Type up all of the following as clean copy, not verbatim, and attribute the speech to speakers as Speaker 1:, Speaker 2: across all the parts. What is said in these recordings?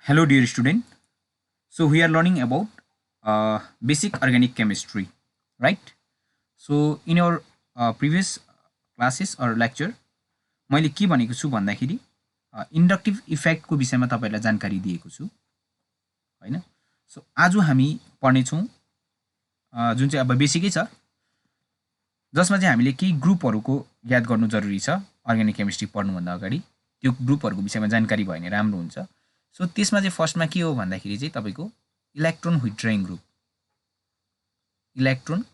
Speaker 1: Hello, dear student. So we are learning about basic organic chemistry, right? So in our previous classes or lecture, मैले के भनेको छु भन्दाखेरि inductive इफेक्टको विषयमा तपाईहरुलाई जानकारी दिएको छु, हैन? सो आज हामी पढ्ने छौं जुन चाहिँ अब बेसिकै छ, जसमा चाहिँ हामीले केही ग्रुपहरुको याद गर्नु जरुरी छ अर्गानिक केमिस्ट्री पढ्नु भन्दा अगाडि। त्यो ग्रुपहरुको विषयमा जानकारी भयो भने राम्रो हुन्छ। सो त्यसमा चाहिँ फर्स्टमा के हो भन्दाखेरि चाहिँ तपाईको electron withdrawing group, electron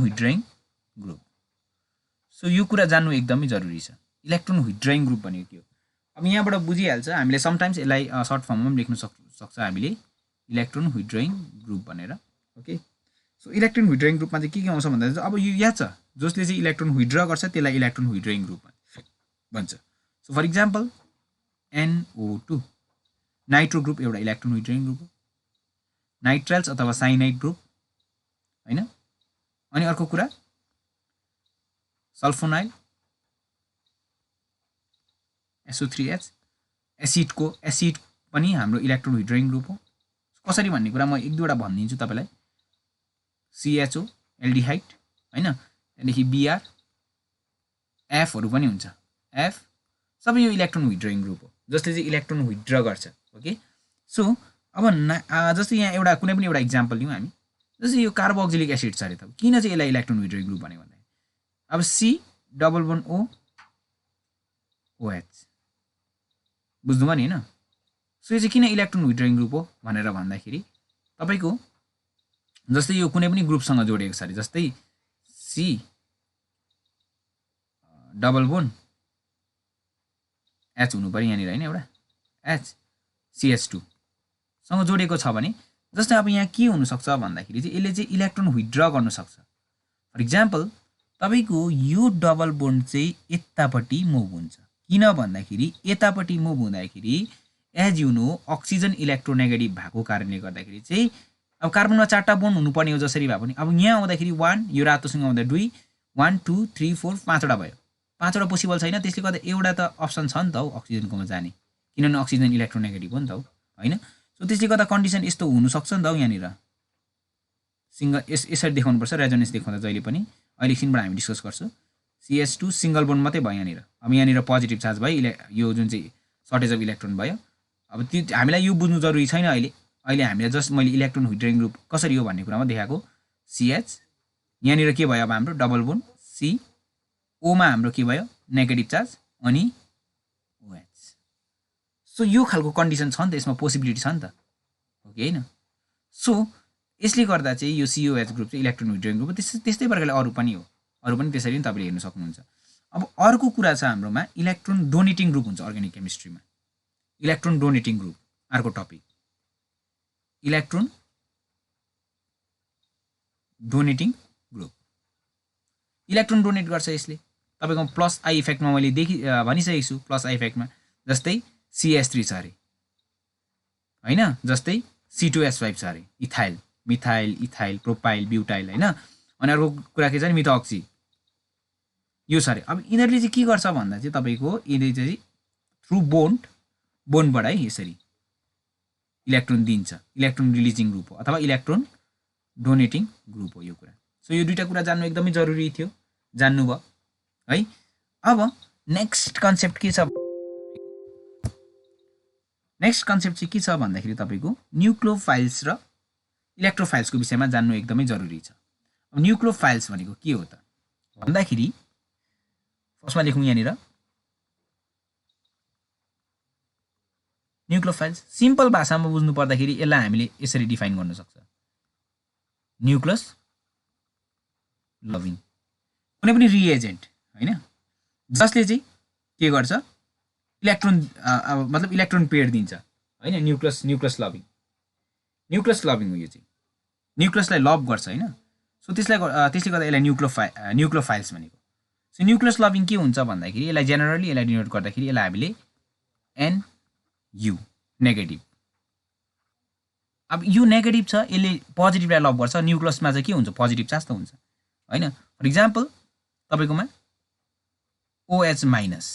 Speaker 1: withdrawing group. So यो कुरा जान्नु एकदमै जरुरी छ। इलेक्ट्रोन विथड्रइङ ग्रुप भनेको के हो? अब यहाँबाट बुझिहाल्छ, हामीले समटाइम्स यसलाई सर्ट फर्ममा पनि लेख्न सक्छ हामीले इलेक्ट्रोन विथड्रइङ ग्रुप भनेर। ओके, सो इलेक्ट्रोन विथड्रइङ ग्रुपमा चाहिँ के आउँछ भन्दा चाहिँ अब यो याद छ, जसले चाहिँ इलेक्ट्रोन विथड्र गर्छ त्यसलाई इलेक्ट्रोन विथड्रइङ ग्रुप भन्छ। So for example NO2 nitro group एउटा इलेक्ट्रोन विथड्रइङ ग्रुप हो, नाइट्राइल्स अथवा साइनाइड ग्रुप, हैन? अनि अर्को कुरा सल्फोनाइल SO3H, एसिड पनि हाम्रो इलेक्ट्रोन विथड्रइङ ग्रुप हो। कसरी भन्ने कुरा म एक दुईवटा भनिदिन्छु तपाईलाई। CHO एल्डिहाइड, हैन? त्यहाँदेखि Br F हरु पनि हुन्छ, F सबै यो इलेक्ट्रोन विथड्रइङ ग्रुप हो, जसले चाहिँ इलेक्ट्रोन विथड्र गर्छ। ओके, सो अब जस्तै यहाँ एउटा कुनै पनि एउटा एक्जाम्पल लिउँ हामी। जस्तै यो कार्बोक्सिलिक एसिड छ अरे, त किन चाहिँ यसलाई इलेक्ट्रोन विथड्रइङ ग्रुप भन्ने भन्दा अब C double bond O OH बुझ्नु भयो नि, हैन? सो यो चाहिँ किन इलेक्ट्रोन विथड्रइङ ग्रुप हो भनेर भन्दाखेरि तपाईको जस्तै यो कुनै पनि ग्रुपसँग जोडिएको छ अरे, जस्तै C डबल बोन्ड H हुनु पर्यो यहाँनिर, हैन? एउटा H CH2 सँग जोडिएको छ भने जस्तै अब यहाँ के हुन सक्छ भन्दाखेरि चाहिँ यसले चाहिँ इलेक्ट्रोन विथड्र गर्न सक्छ। फर इक्जाम्पल तपाईको यो डबल बोन्ड चाहिँ यतापट्टि मुभ हुन्छ, किन भन्दाखेरि यतापट्टि मुभ हुँदाखेरि as you know oxygen electronegative भएको कारणले गर्दाखेरि चाहिँ अब कार्बनमा 4टा बोन्ड हुनुपर्ने हो जसरी भए पनि अब यहाँ आउँदाखेरि 1, यो रातोसँग आउँदा 2, 1 2 3 4 5वटा भयो। 5वटा पोसिबल छैन, त्यसले गर्दा एउटा त अप्सन छ नि त अक्सिजनकोमा जाने, किनभने अक्सिजन इलेक्ट्रोनेगेटिभ हो नि त, हैन? सो त्यसले गर्दा कन्डिसन यस्तो हुन सक्छ नि त यहाँनिर। सिंगल यसरी देखाउनु पर्छ, रेजोनेन्स देखाउँदा जहिले पनि। अहिले एकछिनबाट हामी डिस्कस गर्छौं। CH2 सिंगल बोन्ड मात्रै भयो यहाँनिर। अब यहाँनिर पोजिटिभ चार्ज भयो, यो जुन चाहिँ सर्टेज अफ इलेक्ट्रोन भयो। अब त्यो हामीलाई यो बुझ्नु जरुरी छैन अहिले हामीले जस्ट मैले इलेक्ट्रोन विथड्रइङ ग्रुप कसरी हो भन्ने कुरामा देखाएको। CH यहाँनिर के भयो अब हाम्रो डबल बोन्ड C, O मा हाम्रो के भयो नेगेटिभ चार्ज, अनि OH। सो यो खालको कन्डिसन छ नि त, यसमा पोसिबिलिटी छ नि त। ओके, हैन? सो यसले गर्दा चाहिँ यो COH ग्रुप चाहिँ इलेक्ट्रोन विथड्रइङ ग्रुप हो। त्यस्तै प्रकारले अरु पनि हो, अरु पनि त्यसरी नै तपाईले हेर्न सक्नुहुन्छ। अब अर्को कुरा छ हाम्रोमा इलेक्ट्रोन डोनेटिङ ग्रुप हुन्छ अर्गानिक केमिस्ट्रीमा। इलेक्ट्रोन डोनेटिङ ग्रुप अर्को topic, electron donating group. Electron donate गर्छ यसले तपाईको प्लस आई इफेक्टमा मैले भनिसकेको छु। प्लस आई इफेक्टमा जस्तै CH3 छ अरे, हैन? जस्तै C2H5 छ अरे, ethyl, methyl, ethyl, propyl, butyl, हैन? अनि अर्को कुरा के छ नि मिथोक्सी, यो छ अरे। अब यिनीहरुले चाहिँ के गर्छ भन्दा चाहिँ तपाईको यिनीले चाहिँ थ्रु बोन्डबाट है यसरी इलेक्ट्रोन दिन्छ। इलेक्ट्रोन रिलिजिङ ग्रुप हो अथवा इलेक्ट्रोन डोनेटिङ ग्रुप हो यो कुरा। सो यो दुईटा कुरा जान्नु एकदमै जरुरी थियो, जान्नु भयो है? अब नेक्स्ट कन्सेप्ट के छ? नेक्स्ट कन्सेप्ट चाहिँ के छ भन्दाखेरि तपाईको न्यूक्लियोफाइल्स र इलेक्ट्रोफाइल्सको विषयमा जान्नु एकदमै जरुरी छ। अब न्यूक्लियोफाइल्स भनेको के हो त भन्दाखेरि फर्स्टमा लेखौँ यहाँनिर न्यूक्लियोफाइल्स। सिम्पल भाषामा बुझ्नु पर्दाखेरि यसलाई हामीले यसरी डिफाइन गर्न सक्छ, न्यूक्लियस लभिङ कुनै पनि रिएजेन्ट, हैन? जसले चाहिँ के गर्छ इलेक्ट्रोन मतलब इलेक्ट्रोन पेयर दिन्छ, हैन? न्यूक्लियस लभिङ हो यो चाहिँ, न्यूक्लियसलाई लभ गर्छ, हैन? सो त्यसले गर्दा यसलाई न्यूक्लियोफाइल्स भनेको। सो न्यूक्लियस लभिङ के हुन्छ भन्दाखेरि यसलाई जेनरली यसलाई डिनोट गर्दाखेरि यसलाई हामीले NU नेगेटिभ। अब यो नेगेटिभ छ, यसले पोजिटिभलाई लभ गर्छ, न्यूक्लियसमा चाहिँ के हुन्छ पोजिटिभ चार्ज त हुन्छ, हैन? फर इक्जाम्पल तपाईकोमा OH माइनस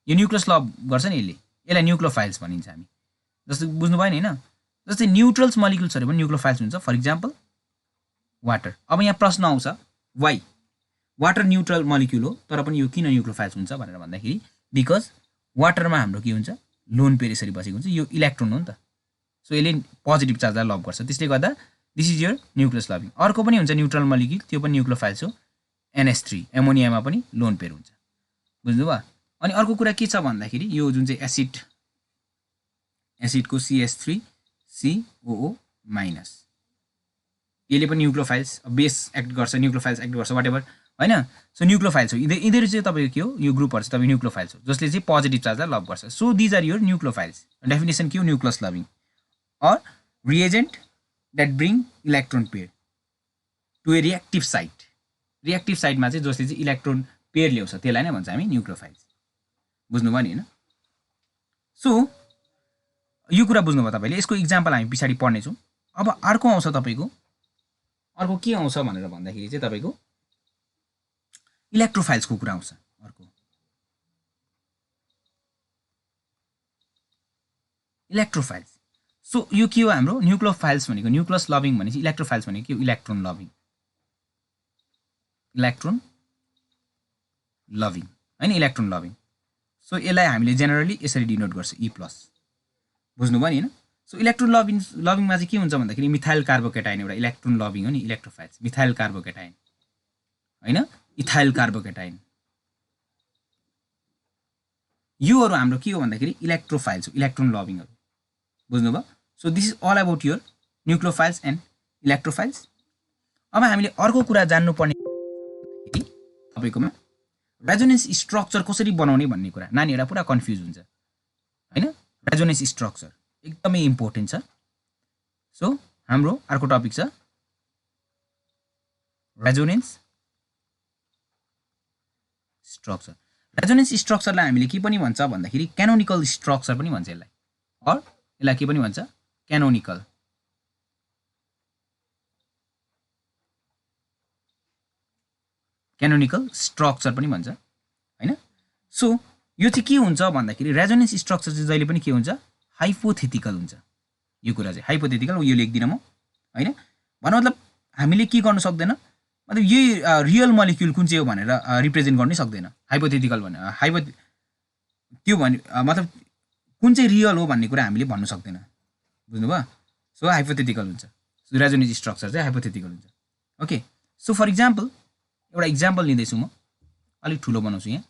Speaker 1: यो न्युक्लियस लभ गर्छ नि यसलाई न्युक्लियोफाइल्स भनिन्छ हामी। जस्तो बुझ्नुभयो नि हैन? जस्तै न्युट्रल्स मलिक्युल्सहरु पनि न्युक्लियोफाइल्स हुन्छ। For example water. अब यहाँ प्रश्न आउँछ वाइ वाटर न्युट्रल मलिक्युल हो तर पनि यो किन न्युक्लियोफाइल्स हुन्छ भनेर भन्दाखेरि बिकज वाटरमा हाम्रो के हुन्छ लोन पेयर यसरी बसेको हुन्छ, यो इलेक्ट्रोन हो नि त, सो यसले पोजिटिभ चार्जलाई लभ गर्छ, त्यसले गर्दा this is your nucleus loving. अर्को पनि हुन्छ न्युट्रल मलिक्युल, त्यो पनि न्युक्लियोफाइल्स हो, NH3 एमोनियामा पनि लोन पेयर हुन्छ, बुझ्नुभयो? अनि अर्को कुरा के छ भन्दाखेरि यो जुन चाहिँ एसिडको CH3 COO- यसले पनि न्युक्लियोफाइल्स बेस एक्ट गर्छ, न्युक्लियोफाइल्स एक्ट गर्छ वाटेभर हैन। सो न्युक्लियोफाइल्स हो यिनीहरू चाहिँ तपाईको के हो, यो ग्रुपहरु चाहिँ तपाईको न्युक्लियोफाइल्स हो जसले चाहिँ पोजिटिभ चार्जलाई लभ गर्छ। So these are your nucleophiles. Definition के हो, nucleus loving or reagent that bring electron pair to a reactive site। Reactive साइटमा चाहिँ जसले चाहिँ इलेक्ट्रोन पेयर ल्याउँछ त्यसलाई नै भन्छ हामी न्युक्लियोफाइल्स, बुझ्नुभयो नि हैन? सो यो कुरा बुझ्नुभयो तपाईले। यसको इक्जाम्पल हामी पछाडी पढ्ने छौं। अब अर्को आउँछ तपाईको, अर्को के आउँछ भनेर भन्दाखेरि चाहिँ तपाईको इलेक्ट्रोफाइल्सको कुरा आउँछ। अर्को इलेक्ट्रोफाइल्स। सो यो के हो हाम्रो न्युक्लियोफाइल्स भनेको, न्युक्लियस लभिङ भनेपछि इलेक्ट्रोफाइल्स भनेको के हो, इलेक्ट्रोन लभिङ, इलेक्ट्रोन लभिङ हैन, इलेक्ट्रोन लभिङ। सो यसलाई हामीले जेनरली यसरी डिनोट गर्छ E+, बुझ्नुभयो नि हैन? सो इलेक्ट्रोन लभिङमा चाहिँ के हुन्छ भन्दाखेरि मिथाइल कार्बोकेटाइन एउटा इलेक्ट्रोन लभिङ हो नि, इलेक्ट्रोफाइल्स। मिथाइल कार्बोकेटाइन हैन, इथाइल कार्बोकेटाइन, योहरु हाम्रो के हो भन्दाखेरि इलेक्ट्रोफाइल्स हो, इलेक्ट्रोन लभिङहरु, बुझ्नुभयो? So this is all about your nucleophiles and electrophiles. अब हामीले अर्को कुरा जान्नु पर्ने तपाईकोमा रेजोनेन्स स्ट्रक्चर कसरी बनाउने भन्ने कुरा नानीहरुलाई पुरा कन्फ्युज हुन्छ हैन? रेजोनेन्स स्ट्रक्चर एकदमै इम्पोर्टेन्ट छ। सो हाम्रो अर्को टपिक छ रेजोनेन्स स्ट्रक्चर। रेजोनेन्स स्ट्रक्चरलाई हामीले के पनि भन्छ भन्दाखेरि क्यानोनिकल स्ट्रक्चर पनि भन्छ यसलाई, और यसलाई के पनि भन्छ क्यानोनिकल। क्यानोनिकल स्ट्रक्चर पनि भन्छ हैन? सो यो चाहिँ के हुन्छ भन्दाखेरि रेजोनेन्स स्ट्रक्चर चाहिँ जहिले पनि के हुन्छ, हाइपोथेटिकल हुन्छ। यो कुरा चाहिँ हाइपोथेटिकल, यो लेख्दिन म हैन। भन्न मतलब हामीले के गर्न सक्दैन, मतलब यही रियल मलिक्युल कुन चाहिँ हो भनेर रिप्रेजेन्ट गर्नै सक्दैन। हाइपोथेटिकल भने त्यो भने मतलब कुन चाहिँ रियल हो भन्ने कुरा हामीले भन्न सक्दैन, बुझ्नुभयो? सो हाइपोथेटिकल हुन्छ। सो रेजोनेन्स स्ट्रक्चर चाहिँ हाइपोथेटिकल हुन्छ। ओके, सो फर इक्जाम्पल एउटा इक्जाम्पल लिँदैछु म, अलिक ठुलो बनाउँछु यहाँ।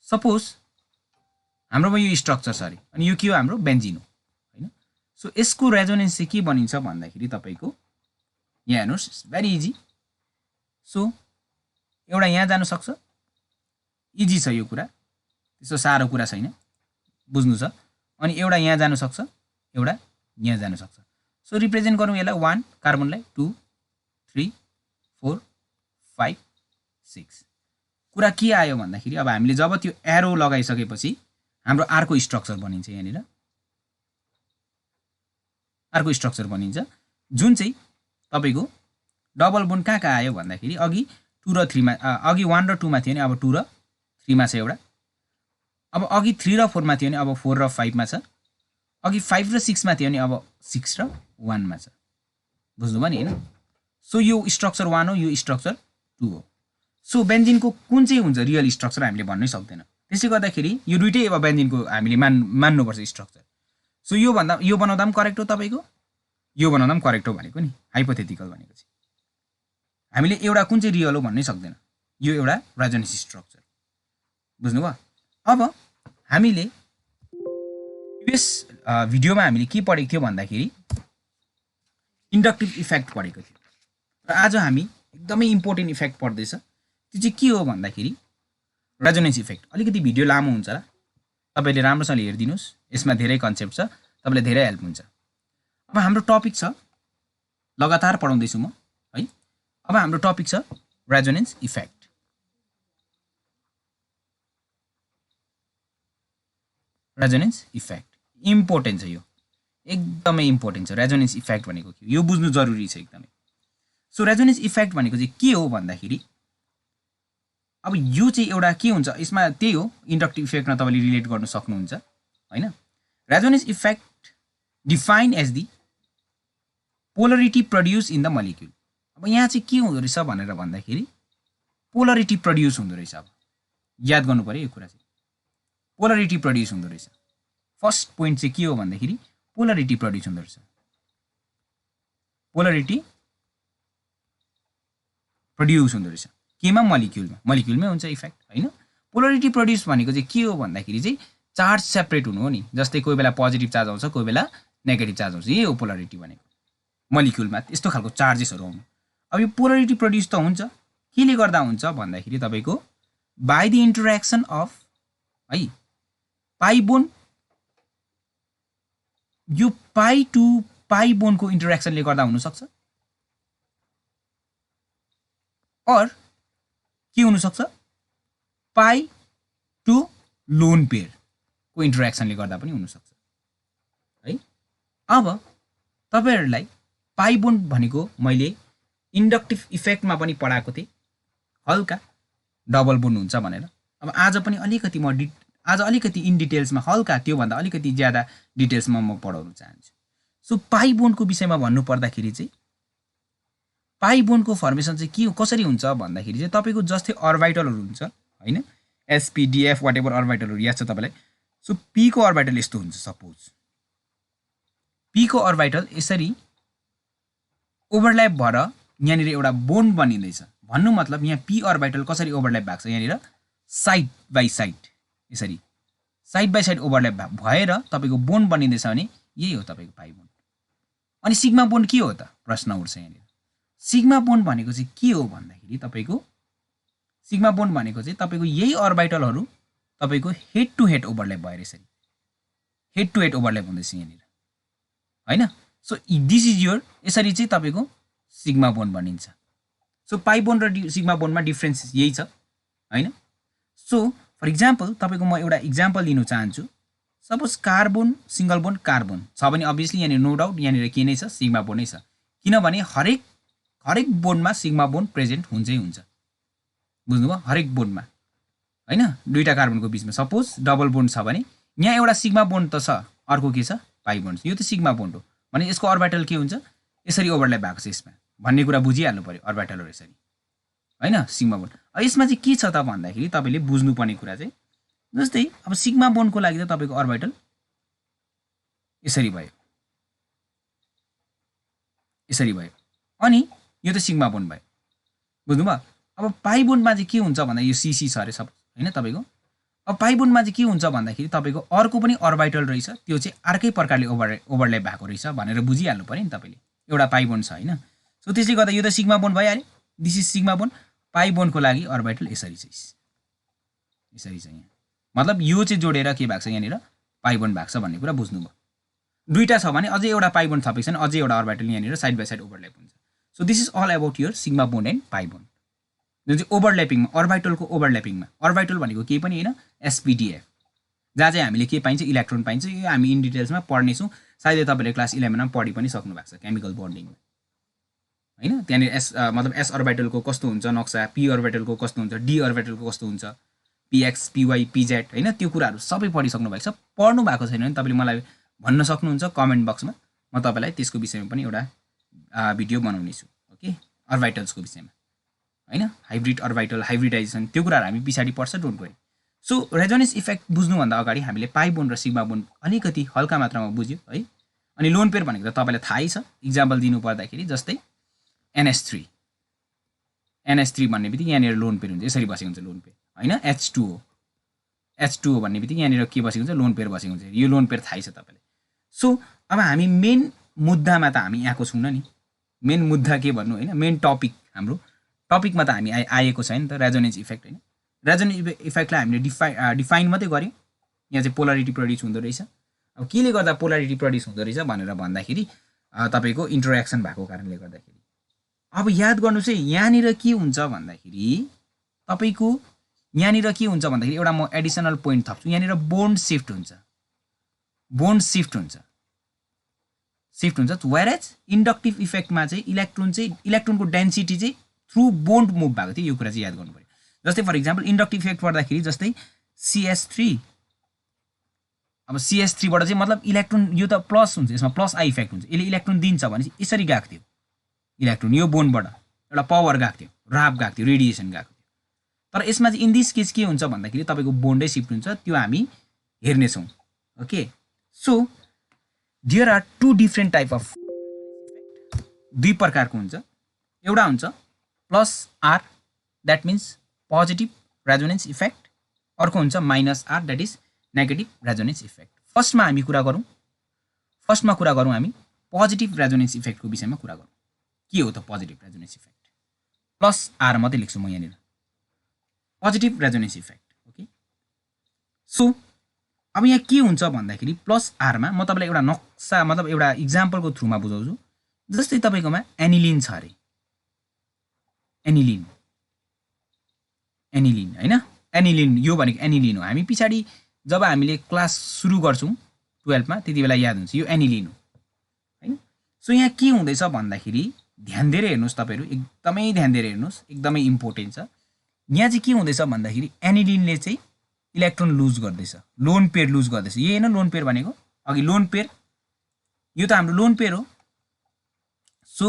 Speaker 1: सपोज हाम्रोमा यो स्ट्रक्चर छ अरे, अनि यो के हो हाम्रो बेन्जिन हो हैन? सो यसको रेजोनेन्स चाहिँ के बनिन्छ भन्दाखेरि तपाईको यहाँ हेर्नुहोस्, भेरी इजी। सो एउटा यहाँ जान सक्छ, इजी छ यो कुरा, त्यस्तो साह्रो कुरा छैन, बुझ्नु छ। अनि एउटा यहाँ जान सक्छ, एउटा यहाँ जान सक्छ। सो रिप्रेजेन्ट गरौँ यसलाई 1 कार्बनलाई 2 3 4 5 6। कुरा के आयो भन्दाखेरि अब हामीले जब त्यो एरो लगाइसकेपछि हाम्रो अर्को स्ट्रक्चर बनिन्छ, यहाँनिर अर्को स्ट्रक्चर बनिन्छ जुन चाहिँ तपाईको डबल बोन्ड कहाँ आयो भन्दाखेरि अघि 2 र 3 मा, अघि 1 र 2 मा थियो नि, अब 2 र 3 मा छ एउटा। अब अघि 3 र 4 मा थियो नि, अब 4 र 5 मा छ। अघि 5 र 6 मा थियो नि, अब 6 र 1 मा छ, बुझ्नुभयो नि हैन? सो यो स्ट्रक्चर 1 हो, यो स्ट्रक्चर 2 हो। सो बेन्जिनको कुन चाहिँ हुन्छ रियल स्ट्रक्चर हामीले भन्नै सक्दैन। त्यसले गर्दाखेरि यो दुईटै अब बेन्जिनको हामीले मान्नुपर्छ स्ट्रक्चर। सो यो बनाउँदा पनि करेक्ट हो तपाईको, यो बनाउँदा पनि करेक्ट हो भनेको नि, हाइपोथेटिकल भनेको चाहिँ हामीले एउटा कुन चाहिँ रियल हो भन्नै सक्दैन। यो एउटा रेजोनेन्स स्ट्रक्चर, बुझ्नुभयो? अब हामीले प्रिभियस भिडियोमा हामीले के पढेको थियो भन्दाखेरि इन्डक्टिभ इफेक्ट पढेको थियो, र आज हामी एकदमै इम्पोर्टेन्ट इफेक्ट पढ्दैछ। त्यो चाहिँ के हो भन्दाखेरि रेजोनेन्स इफेक्ट। अलिकति भिडियो लामो हुन्छ र तपाईले राम्रोसँगले हेरिदिनुस्, यसमा धेरै कन्सेप्ट छ, तपाईलाई धेरै हेल्प हुन्छ। अब हाम्रो टपिक छ, लगातार पढाउँदैछु म है। अब हाम्रो टपिक छ resonance effect. Resonance effect important छ, यो एकदमै इम्पोर्टेन्ट छ। रेजोनेन्स इफेक्ट भनेको के हो यो बुझ्नु जरुरी छ एकदमै। सो रेजोनेन्स इफेक्ट भनेको चाहिँ के हो भन्दाखेरि अब यो चाहिँ एउटा के हुन्छ यसमा त्यही हो इन्डक्टिभ इफेक्टमा तपाईँले रिलेट गर्न सक्नुहुन्छ हैन resonance effect define as the polarity produce in the molecule अब यहाँ चाहिँ के हुँदो रहेछ भनेर भन्दाखेरि पोलरिटी प्रड्युस हुँदो रहेछ अब याद गर्नु पर्यो यो कुरा चाहिँ पोलरिटी प्रड्युस हुँदो रहेछ फर्स्ट पोइन्ट चाहिँ के हो भन्दाखेरि पोलरिटी प्रड्युस हुँदो रहेछ पोलरिटी प्रड्युस हुँदो रहेछ केमा मलिक्युलमै हुन्छ इफेक्ट हैन पोलरिटी प्रड्युस भनेको चाहिँ के हो भन्दाखेरि चाहिँ चार्ज सेपरेट हुनु हो नि जस्तै कोही बेला पोजिटिभ चार्ज आउँछ कोही बेला नेगेटिभ चार्ज आउँछ यही हो पोलरिटी भनेको मलिक्युलमा यस्तो खालको चार्जेसहरू आउनु अब यो पोलरिटी प्रड्युस त हुन्छ केले गर्दा हुन्छ भन्दाखेरि तपाईको बाइ द इन्टरेक्सन अफ है पाई बोन यो पाई टु पाई बोनको इन्टरेक्सनले गर्दा हुन सक्छ और के हुन सक्छ पाई टु लोन पेयर को इन्टरेक्सनले गर्दा पनि हुन सक्छ है अब तपाईहरुलाई पाई बोन्ड भनेको मैले इन्डक्टिभ इफेक्टमा पनि पढाएको थिएँ हल्का डबल बोन्ड हुन्छ भनेर अब आज पनि अलिकति आज अलिकति इन डिटेल्समा हल्का त्यो भन्दा अलिकति ज्यादा डिटेल्समा म पढाउन चाहन्छु सो पाई बोन्डको विषयमा भन्नु पर्दाखेरि चाहिँ पाई बोन्डको फर्मेसन चाहिँ के कसरी हुन्छ भन्दाखेरि चाहिँ तपाईको जस्तै अर्बिटलहरु हुन्छ हैन एसपीडीएफ व्हाटएभर अर्बिटलहरु याद छ तपाईलाई सो पी को अर्बिटल यस्तो हुन्छ सपोज पी को अर्बिटल यसरी ओभरल्याप भएर यहाँनिर एउटा बोन्ड बनिँदैछ भन्नु मतलब यहाँ पी अर्बिटल कसरी ओभरल्याप भएको छ यहाँनिर साइड बाइ साइड यसरी साइड बाइ साइड ओभरल्याप भएर तपाईको बोन्ड बनिँदैछ भने यही हो तपाईको पाई बोन्ड अनि सिग्मा बोन्ड के हो त प्रश्न उठ्छ यहाँनिर सिग्मा बोन्ड भनेको चाहिँ के हो भन्दाखेरि तपाईको सिग्मा बोन्ड भनेको चाहिँ तपाईको यही अर्बिटलहरु तपाईको हेड टु हेड ओभरल्याप भएर यसरी हेड टु हेड ओभरल्याप हुँदैछ यहाँनिर हैन सो दिस इज योर यसरी चाहिँ तपाईको सिग्मा बोन्ड बनिन्छ सो पाई बोन्ड र सिग्मा बोन्डमा डिफरेन्स यही छ हैन सो फर एक्जाम्पल तपाईको म एउटा एक्जाम्पल लिन चाहन्छु suppose carbon single bond carbon छ भने अभियसली यहाँनिर नो डाउट यहाँनिर के नै छ सिग्मा बोन्ड नै छ किनभने हरेक बोन्डमा सिग्मा बोन्ड प्रेजेन्ट हुन्छै हुन्छ बुझ्नुभयो हरेक बोन्डमा हैन दुईटा कार्बनको बीचमा सपोज डबल बोन्ड छ भने यहाँ एउटा सिग्मा बोन्ड त छ अर्को के छ पाई बोन्ड यो त सिग्मा बोन्ड हो भने यसको अर्बिटल के हुन्छ यसरी ओभरल्याप भएको छ यसमा भन्ने कुरा बुझिहाल्नु पर्यो अर्बिटलहरु यसरी हैन सिग्मा बोन्ड यसमा चाहिँ के छ त भन्दाखेरि तपाईले बुझ्नुपर्ने कुरा चाहिँ जस्तै अब सिग्मा बोन्डको लागि त तपाईको अर्बिटल यसरी भयो अनि यो त सिग्मा बोन्ड भयो बुझ्नुभयो अब पाई बोन्डमा चाहिँ के हुन्छ भन्दा यो सीसी छ अरे सब हैन तपाईको अब पाई बोन्डमा चाहिँ के हुन्छ भन्दाखेरि तपाईको अर्को पनि अर्बिटल रहेछ त्यो चाहिँ अर्कै प्रकारले ओभरल्याप भएको रहेछ भनेर बुझिहाल्नु पर्यो नि तपाईले एउटा पाई बोन्ड छ हैन सो त्यसले गर्दा यो त सिग्मा बोन्ड भइहाल्यो दिस इज सिग्मा बोन्ड पाई बोन्डको लागि अर्बिटल यसरी छ यहाँ मतलब यो चाहिँ जोडेर के भएको छ यहाँनिर पाई बोन्ड भएको छ भन्ने कुरा बुझ्नुभयो दुईटा छ भने अझै एउटा पाई बोन्ड थपेको छ भने अझै एउटा अर्बिटल यहाँनिर साइड बाइ साइड ओभरल्याप हुन्छ so this is all about your sigma bond and pi bond जुन चाहिँ ओभरल्यापिङमा अर्बिटलको ओभरल्यापिङमा अर्बिटल भनेको केही पनि हैन एसपीडीएफ जहाँ चाहिँ हामीले के पाइन्छ इलेक्ट्रोन पाइन्छ यो हामी इन डिटेल्समा पढ्नेछौँ सायदै तपाईले क्लास 11 मा पढि पनि सक्नु भएको छ केमिकल बन्डिङमा हैन त्यहाँनिर मतलब एस अर्बिटलको कस्तो हुन्छ नक्सा पी अर्बिटलको कस्तो हुन्छ डी अर्बिटलको कस्तो हुन्छ पीएक्स पीवाई पीजेड हैन त्यो कुराहरु सबै पढिसक्नु भएको छ पढ्नु भएको छैन भने तपाईले मलाई भन्न सक्नुहुन्छ कमेन्ट बक्समा म तपाईलाई त्यसको विषयमा पनि एउटा भिडियो बनाउने छु ओके अर्बिटल्सको विषयमा हैन हाइब्रिड अर्बिटल हाइब्रिडाइजेसन त्यो कुराहरु हामी पछाडी पढ्छ don't worry so resonance effect बुझ्नु भन्दा अगाडि हामीले पाई बोन्ड र सिग्मा बोन्ड अलिकति हल्का मात्रामा बुझ्यो है अनि लोन पेयर भनेको त तपाईलाई थाहै छ एक्जाम्पल दिनु पर्दाखेरि जस्तै NH3 भन्ने बित्तिकै यहाँनिर लोन पेयर हुन्छ यसरी बसेको हुन्छ लोन पेयर हैन H2O भन्ने बित्तिकै यहाँनिर के बसेको हुन्छ लोन पेयर बसेको हुन्छ यो लोन पेयर थाहै छ तपाईलाई सो अब हामी मेन मुद्दामा त हामी आएको छौं नि मेन मुद्दा के भन्नु हैन मेन टपिक हाम्रो टपिकमा त हामी आएको छैन त रेजोनेन्स इफेक्ट हैन रेजोनेन्स इफेक्टलाई हामीले डिफाइन मात्रै गर्यौं यहाँ चाहिँ पोलरिटी प्रड्युस हुँदो रहेछ अब केले गर्दा पोलरिटी प्रड्युस हुँदो रहेछ भनेर भन्दाखेरि तपाईको इन्टरेक्सन भएको कारणले गर्दाखेरि अब याद गर्नु चाहिँ यहाँनिर के हुन्छ भन्दाखेरि तपाईको यहाँनिर के हुन्छ भन्दाखेरि एउटा म एडिसनल पोइन्ट थप्छु यहाँनिर बोन्ड शिफ्ट हुन्छ व्हेरेज इन्डक्टिभ इफेक्टमा चाहिँ इलेक्ट्रोनको डेन्सिटी चाहिँ थ्रु बोन्ड मुभ भएको थियो यो कुरा चाहिँ याद गर्नु पर्यो जस्तै फर इक्जाम्पल इन्डक्टिभ इफेक्ट पर्दाखेरि जस्तै CS3 अब CS3 बाट चाहिँ मतलब इलेक्ट्रोन यो त प्लस हुन्छ यसमा प्लस आई इफेक्ट हुन्छ यसले इलेक्ट्रोन दिन्छ भने यसरी गएको थियो इलेक्ट्रोन यो बोन्डबाट एउटा पावर गएको थियो राप गएको थियो रेडिएसन गएको थियो तर यसमा चाहिँ इन दिस केस के हुन्छ भन्दाखेरि तपाईको बोन्डै शिफ्ट हुन्छ त्यो हामी हेर्नेछौँ okay so there are two different type of दुई प्रकारको हुन्छ एउटा हुन्छ plus R that means positive resonance effect अर्को हुन्छ minus R that is negative resonance effect फर्स्टमा कुरा गरौँ हामी पोजिटिभ रेजोनेन्स इफेक्टको विषयमा कुरा गरौँ के हो त positive resonance effect plus R मात्रै लेख्छु म यहाँनिर positive resonance effect okay so अब यहाँ के हुन्छ भन्दाखेरि प्लस आरमा म तपाईँलाई एउटा नक्सा मतलब एउटा इक्जाम्पलको थ्रुमा बुझाउँछु जस्तै तपाईँकोमा एनिलिन छ अरे एनिलिन होइन एनिलिन यो भनेको एनिलिन हो हामी पछाडि जब हामीले क्लास सुरु गर्छौँ 12मा त्यति बेला याद हुन्छ यो एनिलिन हो हैन सो यहाँ के हुँदैछ भन्दाखेरि ध्यान दिएर हेर्नुहोस् तपाईहरु एकदमै ध्यान दिएर हेर्नुहोस् एकदमै इम्पोर्टेन्ट छ यहाँ चाहिँ के हुँदैछ भन्दाखेरि एनिलिनले चाहिँ इलेक्ट्रोन लुज गर्दैछ लोन पेयर लुज गर्दैछ यही हैन लोन पेयर भनेको अघि लोन पेयर यो त हाम्रो लोन पेयर हो सो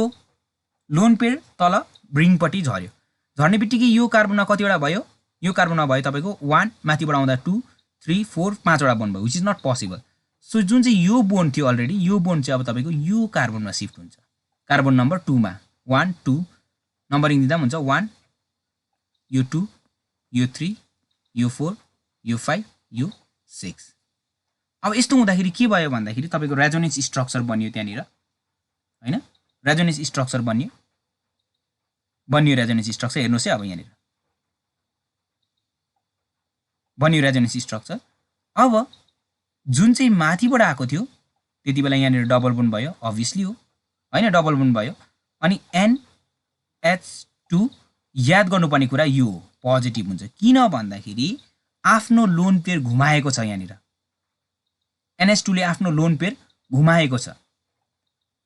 Speaker 1: लोन पेयर तल ब्रिङपट्टि झर्यो झर्ने बित्तिकै यो कार्बनमा कतिवटा भयो यो कार्बनमा भयो तपाईको 1 माथिबाट आउँदा 2 3 4 5 वटा बोन्ड भयो which is not possible so जुन चाहिँ यो बोन्ड थियो अलरेडी यो बोन्ड चाहिँ अब तपाईको यो कार्बनमा शिफ्ट हुन्छ कार्बन नम्बर 2 मा 1 2 नम्बरिङ दिँदा हुन्छ 1 यो 2 यो 3 यो 4 यो 5 यो 6 अब यस्तो हुँदाखेरि के भयो भन्दाखेरि तपाईको रेजोनेन्स स्ट्रक्चर बन्यो त्यहाँनिर हैन रेजोनेन्स स्ट्रक्चर बन्यो रेजोनेन्स स्ट्रक्चर हेर्नुस् है अब यहाँनिर बन्यो रेजोनेन्स स्ट्रक्चर अब जुन चाहिँ माथिबाट आएको थियो त्यति बेला यहाँनिर डबल बोन्ड भयो अभियसली हो हैन डबल बोन्ड भयो अनि NH2 याद गर्नुपर्ने कुरा यो हो पोजिटिभ हुन्छ किन भन्दाखेरि आफ्नो लोन पेयर घुमाएको छ यहाँनिर NH2 ले आफ्नो लोन पेयर घुमाएको छ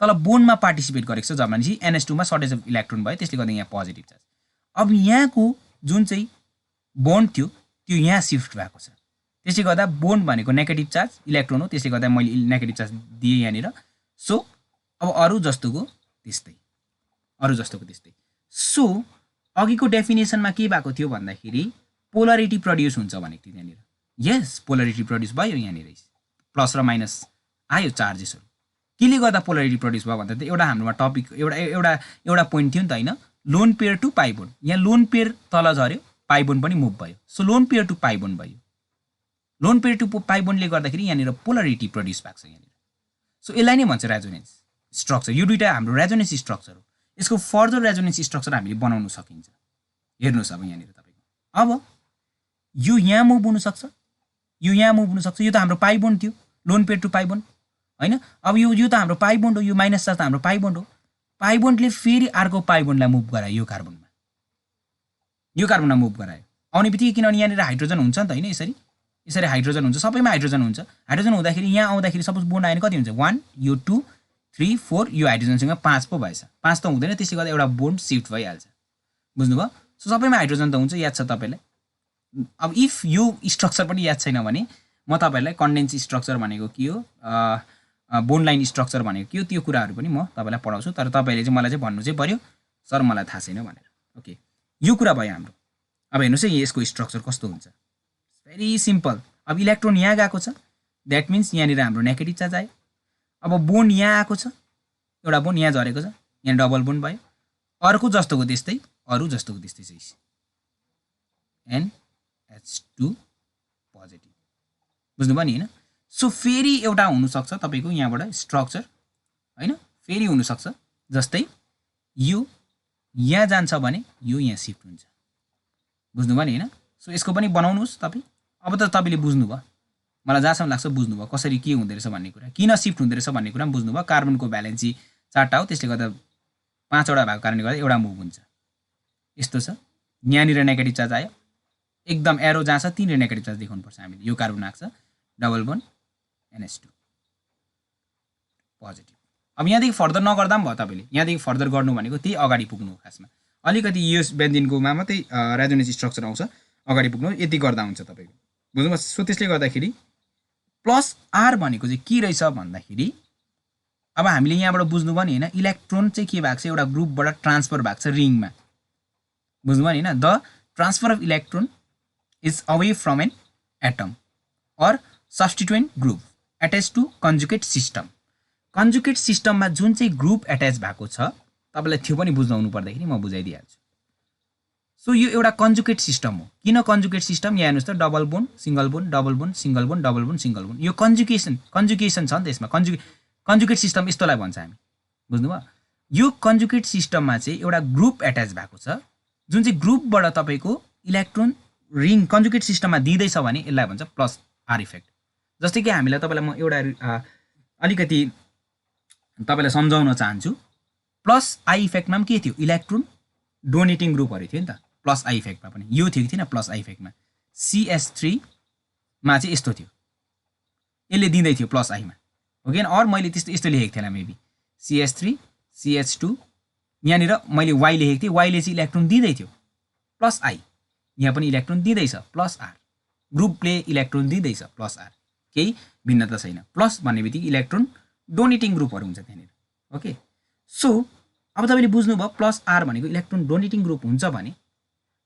Speaker 1: तल बोन्डमा पार्टिसिपेट गरेको छ जब भनेपछि NH2 मा सर्टेज अफ इलेक्ट्रोन भयो त्यसले गर्दा यहाँ पोजिटिभ चार्ज अब यहाँको जुन चाहिँ बोन्ड थियो त्यो यहाँ शिफ्ट भएको छ त्यसले गर्दा बोन्ड भनेको नेगेटिभ चार्ज इलेक्ट्रोन हो त्यसले गर्दा मैले नेगेटिभ चार्ज दिए यहाँनिर सो अब अरु जस्तोको त्यस्तै सो अघिको डेफिनेसनमा के भएको थियो भन्दाखेरि पोलरिटी प्रड्युस हुन्छ भनेको थियो त्यहाँनिर यस पोलरिटी प्रड्युस भयो यहाँनिर प्लस र माइनस आयो चार्जेसहरु केले गर्दा पोलरिटी प्रड्युस भयो भन्दा त एउटा हाम्रोमा टपिक एउटा पोइन्ट थियो नि त हैन लोन पेयर टु पाइ बोन्ड यहाँ लोन पेयर तल झर्यो पाइ बोन्ड पनि मुभ भयो सो लोन पेयर टु पाइ बोन्ड भयो लोन पेयर टु पाइ बोन्डले गर्दाखेरि यहाँनिर पोलरिटी प्रड्युस भएको छ यहाँनिर सो यसलाई नै भन्छ रेजोनेन्स स्ट्रक्चर यो दुईटा हाम्रो रेजोनेन्स स्ट्रक्चर हो यसको फर्दर रेजोनेन्स स्ट्रक्चर हामीले बनाउन सकिन्छ हेर्नुस् अब यहाँनिर तपाईको अब यो यहाँ मुभ हुन सक्छ यो यहाँ मुभ हुन सक्छ यो त हाम्रो पाइ बोन्ड थियो लोन पेयर टु पाइ बोन्ड हैन अब यो त हाम्रो पाइ बोन्ड हो यो माइनस चार्ज त हाम्रो पाइ बोन्ड हो पाइ बोन्डले फेरि अर्को पाइ बोन्डलाई मुभ गरायो यो कार्बनमा मुभ गरायो आउने बित्तिकै किनभने यहाँनिर हाइड्रोजन हुन्छ नि त हैन यसरी हाइड्रोजन हुन्छ सबैमा हाइड्रोजन हुन्छ हाइड्रोजन हुँदाखेरि यहाँ आउँदाखेरि सपोज बोन्ड आएन कति हुन्छ 1 यो 2 3 4 यो हाइड्रोजनसँग 5 पो भएछ 5 त हुँदैन त्यसले गर्दा एउटा बोन्ड शिफ्ट भइहाल्छ बुझ्नुभयो सो सबैमा हाइड्रोजन त हुन्छ याद छ तपाईलाई अब इफ यो स्ट्रक्चर पनि याद छैन भने म तपाईलाई कन्डेन्स स्ट्रक्चर भनेको के हो बोन्ड लाइन स्ट्रक्चर भनेको के हो त्यो कुराहरु पनि म तपाईलाई पढाउँछु तर तपाईले चाहिँ मलाई चाहिँ भन्नु चाहिँ पर्यो सर मलाई थाहा छैन भनेर ओके यो कुरा भयो हाम्रो अब हेर्नुस् है यसको स्ट्रक्चर कस्तो हुन्छ भेरी सिम्पल अब इलेक्ट्रोन यहाँ गएको छ दैट मिन्स यहाँनिर हाम्रो नेगेटिभ चार्ज आयो अब बोन्ड यहाँ आएको छ एउटा बोन्ड यहाँ झरेको छ यहाँ डबल बोन्ड भयो अर्को जस्तोको त्यस्तै अरु जस्तोको त्यस्तै छ NH2 पोजिटिभ बुझ्नुभयो नि हैन सो फेरि एउटा हुन सक्छ तपाईको यहाँबाट स्ट्रक्चर हैन फेरि हुन सक्छ जस्तै यो यहाँ जान्छ भने यो यहाँ शिफ्ट हुन्छ बुझ्नुभयो नि हैन सो यसको पनि बनाउनुस् तपाई अब त तपाईले बुझ्नुभयो मलाई जहाँसम्म लाग्छ बुझ्नुभयो कसरी के हुँदै रहेछ भन्ने कुरा किन शिफ्ट हुँदै रहेछ भन्ने कुरा पनि बुझ्नुभयो कार्बनको भ्यालेन्सी 4टा हो त्यसले गर्दा 5 वटा भएको कारणले गर्दा एउटा मुभ हुन्छ यस्तो छ यहाँनिर नेगेटिभ चार्ज आयो एकदम एरो जहाँ छ तीनले नेगेटिभ चार्ज देखाउनु पर्छ हामीले यो कार्बन आएको छ डबल बोन्ड NH2 पोजिटिभ अब यहाँदेखि फर्दर नगर्दा पनि भयो तपाईले यहाँदेखि फर्दर गर्नु भनेको त्यही अगाडि पुग्नु हो खासमा अलिकति यो बेन्जिनको मात्रै रेजोनेन्स स्ट्रक्चर आउँछ अगाडि पुग्नु यति गर्दा हुन्छ तपाईको बुझ्नुभयो सो त्यसले गर्दाखेरि प्लस आर भनेको चाहिँ के रहेछ भन्दाखेरि अब हामीले यहाँबाट बुझ्नु पनि हैन इलेक्ट्रोन चाहिँ के भएको छ एउटा ग्रुपबाट ट्रान्सफर भएको छ रिङमा बुझ्नु पनि हैन the transfer of electron is away from an atom or substituent group attach to conjugate system कन्जुगेट सिस्टममा जुन चाहिँ ग्रुप एट्याच भएको छ तपाईलाई त्यो पनि बुझ्नु आउनु पर्दाखेरि म बुझाइदिहाल्छु सो यो एउटा कन्जुगेट सिस्टम हो किन कन्जुगेट सिस्टम यहाँ हेर्नुस् त double bond single bond double bond single bond double bond single bond यो कन्जुगेसन छ नि त्यसमा कन्जुगेट सिस्टम यस्तोलाई भन्छ हामी बुझ्नुभयो यो कन्जुगेट सिस्टममा चाहिँ एउटा ग्रुप एट्याच भएको छ जुन चाहिँ ग्रुपबाट तपाईको इलेक्ट्रोन रिङ कन्जुगेट सिस्टममा दिँदैछ भने यसलाई भन्छ प्लस आर इफेक्ट जस्तै कि हामीलाई तपाईलाई म एउटा अलिकति तपाईलाई सम्झाउन चाहन्छु प्लस आई इफेक्टमा पनि के थियो इलेक्ट्रोन डोनेटिङ ग्रुपहरु थियो नि त प्लस आई इफेक्टमा पनि यो थियो कि थिएन प्लस आई इफेक्टमा CS3 मा चाहिँ यस्तो थियो यसले दिँदै थियो प्लस आईमा हो कि और मैले यस्तो लेखेको थिएँ मेबी CS3 CH2 यहाँनिर मैले Y लेखेको थिएँ Y ले चाहिँ इलेक्ट्रोन दिँदै थियो प्लस आई यहाँ पनि इलेक्ट्रोन दिँदैछ प्लस आर ग्रुपले इलेक्ट्रोन दिँदैछ प्लस आर केही भिन्नता छैन प्लस भन्ने बित्तिकै इलेक्ट्रोन डोनेटिङ ग्रुपहरु हुन्छ त्यहाँनिर ओके सो अब तपाईले बुझ्नुभयो प्लस आर भनेको इलेक्ट्रोन डोनेटिङ ग्रुप हुन्छ भने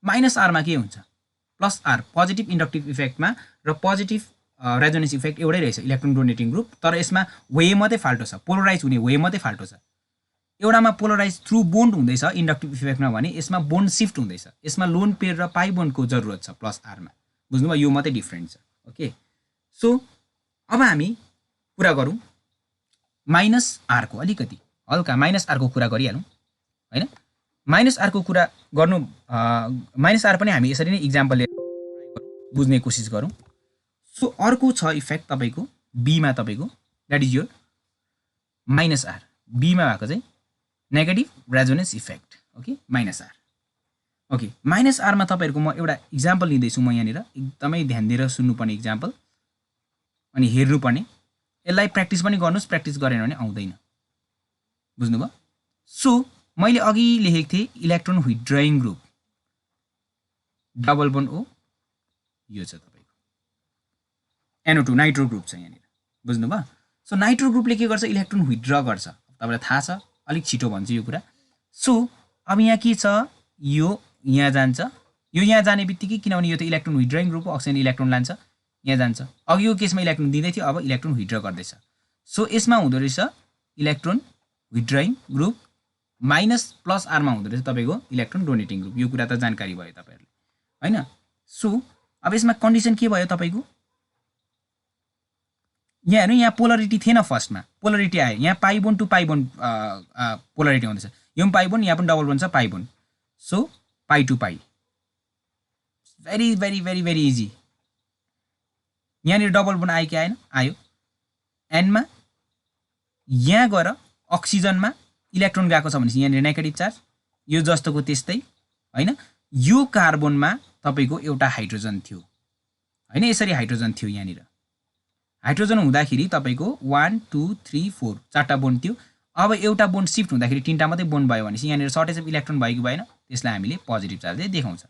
Speaker 1: माइनस आरमा के हुन्छ प्लस आर पोजिटिभ इन्डक्टिभ इफेक्टमा र पोजिटिभ रेजोनेन्स इफेक्ट एउटै रहेछ इलेक्ट्रोन डोनेटिङ ग्रुप तर यसमा वे मात्रै फाल्टो छ पोलराइज हुने वे मात्रै फाल्टो छ एउटामा पोलराइज थ्रु बोन्ड हुँदैछ इन्डक्टिभ इफेक्टमा भने यसमा बोन्ड शिफ्ट हुँदैछ यसमा लोन पेयर र पाई बोन्डको जरुरत छ प्लस आरमा बुझ्नुभयो यो मात्रै डिफरेन्ट छ ओके सो अब हामी कुरा गरौँ माइनस आरको अलिकति हल्का माइनस आरको कुरा गरिहालौँ हैन माइनस आरको कुरा गर्नु माइनस आर पनि हामी यसरी नै इक्जाम्पल लिएर बुझ्ने कोसिस गरौँ सो अर्को छ इफेक्ट तपाईको बी मा तपाईको that is your minus R B मा भएको चाहिँ negative resonance effect okay minus R okay minus R मा तपाईहरुको म एउटा इक्जाम्पल लिँदै छु म यहाँनिर एकदमै ध्यान दिएर सुन्नुपर्ने इक्जाम्पल अनि हेर्नुपर्ने यसलाई प्र्याक्टिस पनि गर्नुस् प्र्याक्टिस गरेन भने आउँदैन बुझ्नुभयो सो मैले अघि लेखेको थिएँ electron withdrawing group double bond ओ यो छ तपाईको NO2 नाइट्रो ग्रुप छ यहाँनिर बुझ्नुभयो सो नाइट्रो ग्रुपले के गर्छ इलेक्ट्रोन विथड्र गर्छ तपाईलाई थाहा छ अलिक छिटो भन्छु यो कुरा सो अब यहाँ के छ यो यहाँ जान्छ यो यहाँ जाने बित्तिकै किनभने यो त इलेक्ट्रोन विथड्रइङ ग्रुप हो अक्सिजन इलेक्ट्रोन लान्छ यहाँ जान्छ अघि यो केसमा इलेक्ट्रोन दिँदै थियो अब इलेक्ट्रोन विथड्र गर्दैछ सो यसमा हुँदो रहेछ electron withdrawing group minus plus आरमा हुँदो रहेछ तपाईको इलेक्ट्रोन डोनेटिङ ग्रुप यो कुरा त जानकारी भयो तपाईहरुले हैन सो अब यसमा कन्डिसन के भयो तपाईको यहाँ हेर्नु यहाँ पोलरिटी थिएन फर्स्टमा पोलरिटी आयो यहाँ पाई bond to pie bond polarity हुँदैछ यो पनि पाई बोन्ड यहाँ पनि डबल बोन्ड छ pi bond so pi to pi very very very very easy यहाँनिर डबल बोन्ड आयो कि आएन आयो एनमा यहाँ गएर अक्सिजनमा इलेक्ट्रोन गएको छ भनेपछि यहाँनिर नेगेटिभ चार्ज यो जस्तोको त्यस्तै हैन यो कार्बनमा तपाईको एउटा हाइड्रोजन थियो हैन यसरी हाइड्रोजन थियो यहाँनिर हाइड्रोजन हुँदाखेरि तपाईको 1 2 3 4 चारटा बोन्ड थियो अब एउटा बोन्ड शिफ्ट हुँदाखेरि तीनटा मात्रै बोन्ड भयो भनेपछि यहाँनिर सर्टेज अफ इलेक्ट्रोन भयो कि भएन त्यसलाई हामीले पोजिटिभ चार्जले देखाउँछ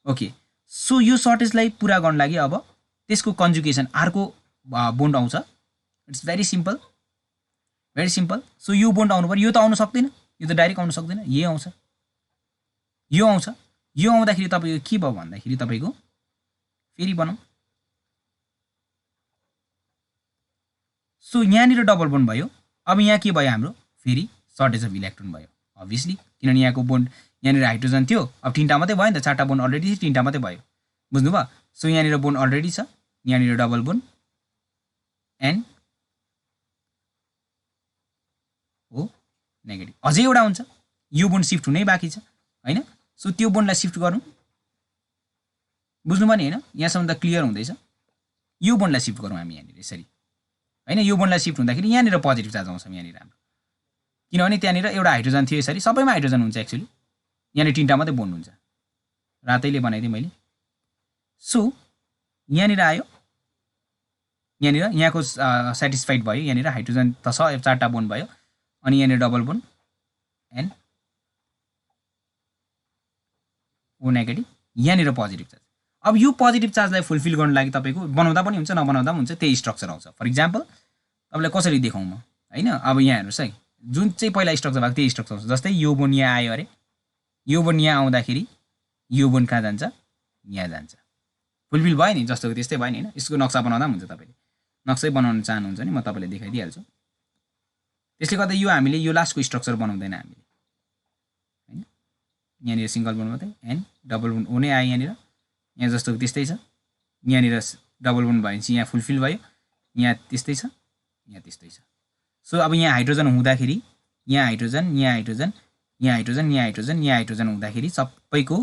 Speaker 1: ओके सो यो सर्टेजलाई पूरा गर्न लागि अब त्यसको कन्जुगेसन आरको बोन्ड आउँछ इट्स भेरी सिम्पल सो यो बोन्ड आउनु पर्यो यो त आउन सक्दैन यो त डाइरेक्ट आउन सक्दैन यो आउँछ यो आउँदाखेरि तपाईको के भयो भन्दाखेरि तपाईको फेरि बनाऊ सो यहाँनिर डबल बोन्ड भयो अब यहाँ के भयो हाम्रो फेरि सर्टेज अफ इलेक्ट्रोन भयो अभियसली किनभने यहाँको बोन्ड यहाँनिर हाइड्रोजन थियो अब तीनटा मात्रै भयो नि त चारटा बोन्ड अलरेडी थियो तीनटा मात्रै भयो बुझ्नुभयो सो यहाँनिर बोन्ड अलरेडी छ यहाँनिर डबल बोन्ड एन्ड हो नेगेटिभ अझै एउटा हुन्छ यो बोन्ड शिफ्ट हुनै बाँकी छ हैन सो त्यो बोन्डलाई शिफ्ट गरौँ बुझ्नु पनि हैन यहाँसम्म त क्लियर हुँदैछ यो बोन्डलाई शिफ्ट गरौँ हामी यहाँनिर यसरी हैन यो बोन्डलाई शिफ्ट हुँदाखेरि यहाँनिर पोजिटिभ चार्ज आउँछ यहाँनिर हाम्रो किनभने त्यहाँनिर एउटा हाइड्रोजन थियो यसरी सबैमा हाइड्रोजन हुन्छ एक्चुअली यहाँनिर तीनटा मात्रै बोन्ड हुन्छ रातैले बनाइदिएँ मैले सो यहाँनिर आयो यहाँनिर यहाँको सेटिस्फाइड भयो यहाँनिर हाइड्रोजन त छ चारटा बोन्ड भयो अनि यहाँनिर double bond and O negative, यहाँनिर पोजिटिभ चार्ज। अब यो पोजिटिभ चार्जलाई फुलफिल गर्नु लागि तपाईँको बनाउँदा पनि हुन्छ नबनाउँदा पनि हुन्छ, त्यही स्ट्रक्चर आउँछ। फर इक्जाम्पल तपाईँलाई कसरी देखाउँ म होइन, अब यहाँ हेर्नुहोस् है, जुन चाहिँ पहिला स्ट्रक्चर भएको त्यही स्ट्रक्चर आउँछ। जस्तै यो बोन यहाँ आयो अरे, यो बोन यहाँ आउँदाखेरि यो बोन कहाँ जान्छ, यहाँ जान्छ। फुलफिल भयो नि, जस्तोको त्यस्तै भयो नि होइन। यसको नक्सा बनाउँदा पनि हुन्छ, तपाईँले नक्सै बनाउन चाहनुहुन्छ नि म तपाईँलाई देखाइदिइहाल्छु। त्यसले गर्दा यो हामीले यो लास्टको स्ट्रक्चर बनाउँदैन हामीले होइन। यहाँनिर सिङ्गल बोन मात्रै एन्ड डबल बोन O नै आयो यहाँनिर, यहाँ जस्तोको त्यस्तै छ। यहाँनिर डबल बोन भएपछि यहाँ फुलफिल भयो, यहाँ त्यस्तै छ, यहाँ त्यस्तै छ। सो अब यहाँ हाइड्रोजन हुँदाखेरि यहाँ हाइड्रोजन, यहाँ हाइड्रोजन, यहाँ हाइड्रोजन, यहाँ हाइड्रोजन, यहाँ हाइड्रोजन हुँदाखेरि सबैको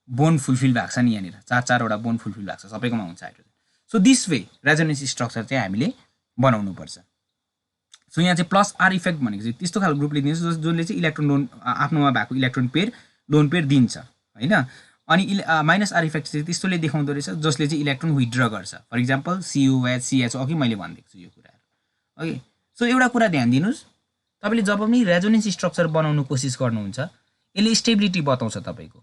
Speaker 1: बोन फुलफिल भएको छ नि। यहाँनिर चारवटा बोन फुलफिल भएको छ, सबैकोमा हुन्छ hydrogen. So this way resonance structure चाहिँ हामीले बनाउनुपर्छ। सो यहाँ चाहिँ प्लस आर इफेक्ट भनेको चाहिँ त्यस्तो खालको ग्रुपले दिन्छ जसले चाहिँ इलेक्ट्रोन लोन आफ्नोमा भएको इलेक्ट्रोन पेयर लोन पेयर दिन्छ होइन। अनि माइनस आर इफेक्ट चाहिँ त्यस्तोले देखाउँदो रहेछ जसले चाहिँ इलेक्ट्रोन विथड्र गर्छ। फर इक्जाम्पल COH CH अघि मैले भनिदिएको छु यो कुराहरू। ओके, सो एउटा कुरा ध्यान दिनुहोस्, तपाईँले जब पनि रेजोनेन्स स्ट्रक्चर बनाउनु कोसिस गर्नुहुन्छ यसले स्टेबिलिटी बताउँछ तपाईँको।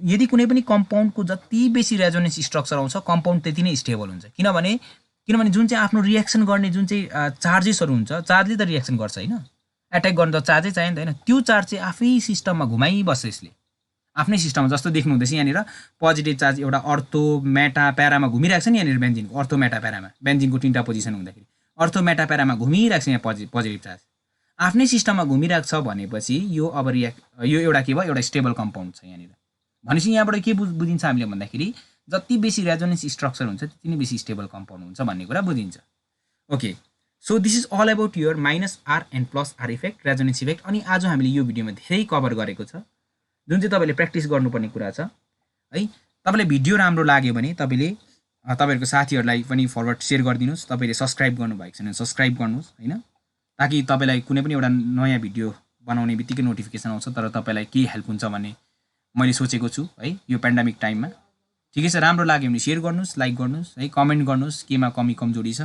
Speaker 1: यदि कुनै पनि कम्पाउन्डको जति बेसी रेजोनेन्स स्ट्रक्चर आउँछ कम्पाउन्ड त्यति नै स्टेबल हुन्छ। किनभने जुन चाहिँ आफ्नो रिएक्सन गर्ने जुन चाहिँ चार्जेसहरू हुन्छ, चार्जले त रिएक्सन गर्छ होइन, एट्याक गर्नु त चार्जै चाहियो नि त होइन। त्यो चार्ज चाहिँ आफै सिस्टममा घुमाइबस्छ यसले आफ्नै सिस्टममा। जस्तो देख्नु हुँदैछ यहाँनिर पोजिटिभ चार्ज एउटा अर्थो मेटा प्यारामा घुमिरहेको छ नि यहाँनिर बेन्जिनको, अर्थो मेटा प्यारामा बेन्जिनको 3टा पोजिसन हुँदाखेरि अर्थो मेटा प्यारामा घुमिरहेको छ यहाँ पोजिटिभ चार्ज आफ्नै सिस्टममा घुमिरहेको छ भनेपछि यो अब यो एउटा के भयो, एउटा स्टेबल कम्पाउन्ड छ यहाँनिर। भनेपछि यहाँबाट के बुझिन्छ हामीले भन्दाखेरि जति बेसी रेजोनेन्स स्ट्रक्चर हुन्छ त्यति नै बेसी स्टेबल कम्पाउन्ड हुन्छ भन्ने कुरा बुझिन्छ। Okay, so this is all about your minus R and plus R effect, resonance effect. अनि आज हामीले यो भिडियोमा धेरै कभर गरेको छ जुन चाहिँ तपाईँले प्र्याक्टिस गर्नुपर्ने कुरा छ है। तपाईँलाई भिडियो राम्रो लाग्यो भने तपाईँले तपाईँहरूको साथीहरूलाई पनि फरवर्ड सेयर गरिदिनुहोस्। तपाईँले सब्सक्राइब गर्नुभएको छैन सब्सक्राइब गर्नुहोस् होइन, ताकि तपाईँलाई कुनै पनि एउटा नयाँ भिडियो बनाउने बित्तिकै नोटिफिकेसन आउँछ। तर तपाईँलाई के हेल्प हुन्छ भन्ने मैले सोचेको छु है यो पेन्डेमिक टाइममा। ठिकै छ, राम्रो लाग्यो भने सेयर गर्नुहोस्, लाइक गर्नुहोस् है, कमेन्ट गर्नुहोस् केमा कमी कमजोरी छ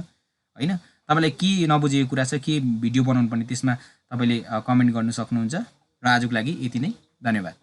Speaker 1: होइन, तपाईँलाई के नबुझेको कुरा छ, के भिडियो बनाउनु पर्ने त्यसमा तपाईँले कमेन्ट गर्न सक्नुहुन्छ। र आजको लागि यति नै, धन्यवाद।